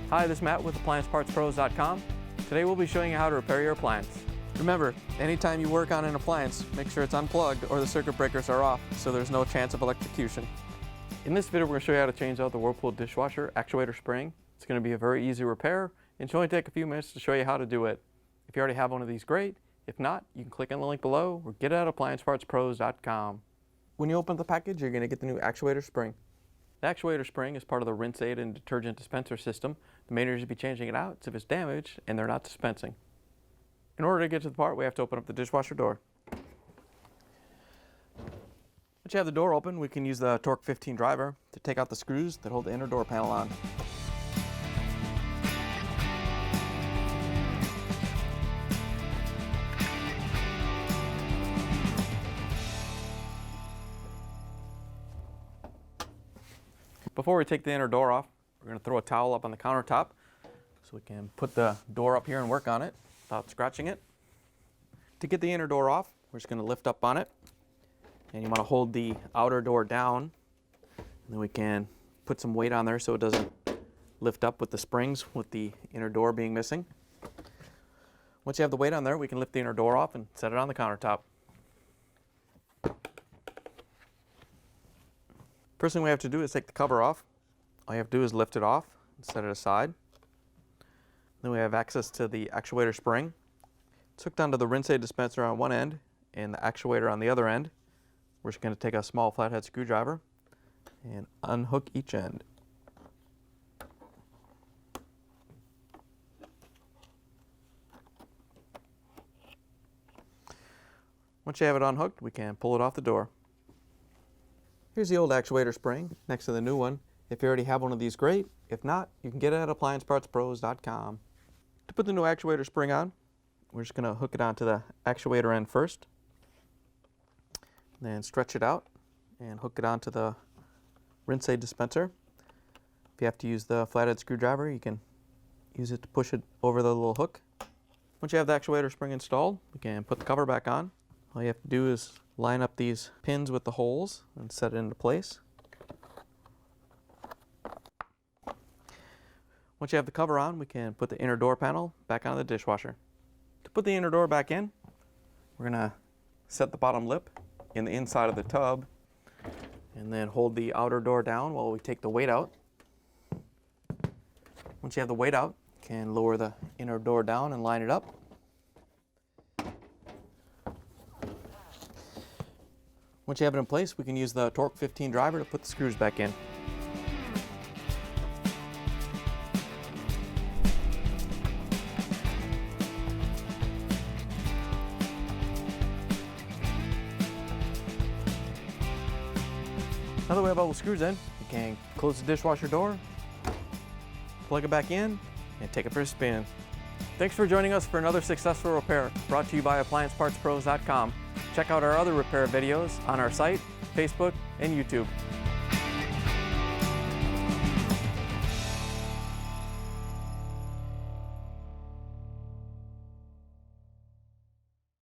Hi, this is Matt with AppliancePartsPros.com. Today we'll be showing you how to repair your appliance. Remember, anytime you work on an appliance, make sure it's unplugged or the circuit breakers are off so there's no chance of electrocution. In this video, we're going to show you how to change out the Whirlpool Dishwasher Actuator Spring. It's going to be a very easy repair, and it'll only take a few minutes to show you how to do it. If you already have one of these, great. If not, you can click on the link below or get it at AppliancePartsPros.com. When you open the package, you're going to get the new Actuator Spring. The Actuator Spring is part of the rinse aid and detergent dispenser system. The main reason to be changing it out is if it's damaged and they're not dispensing. In order to get to the part, we have to open up the dishwasher door. Once you have the door open, we can use the Torx 15 driver to take out the screws that hold the inner door panel on. Before we take the inner door off, we're going to throw a towel up on the countertop so we can put the door up here and work on it without scratching it. To get the inner door off, we're just going to lift up on it, and you want to hold the outer door down, and then we can put some weight on there so it doesn't lift up with the springs with the inner door being missing. Once you have the weight on there, we can lift the inner door off and set it on the countertop. First thing we have to do is take the cover off. All you have to do is lift it off and set it aside. Then we have access to the actuator spring. It's hooked onto the rinse aid dispenser on one end and the actuator on the other end. We're just going to take a small flathead screwdriver and unhook each end. Once you have it unhooked, we can pull it off the door. Here's the old actuator spring next to the new one. If you already have one of these, great. If not, you can get it at AppliancePartsPros.com. To put the new actuator spring on, we're just going to hook it onto the actuator end first. Then stretch it out and hook it onto the rinse aid dispenser. If you have to use the flathead screwdriver, you can use it to push it over the little hook. Once you have the actuator spring installed, you can put the cover back on. All you have to do is line up these pins with the holes and set it into place. Once you have the cover on, we can put the inner door panel back on the dishwasher. To put the inner door back in, we're going to set the bottom lip in the inside of the tub and then hold the outer door down while we take the weight out. Once you have the weight out, you can lower the inner door down and line it up. Once you have it in place, we can use the Torx 15 driver to put the screws back in. Now that we have all the screws in, we can close the dishwasher door, plug it back in, and take it for a spin. Thanks for joining us for another successful repair brought to you by AppliancePartsPros.com. Check out our other repair videos on our site, Facebook, and YouTube.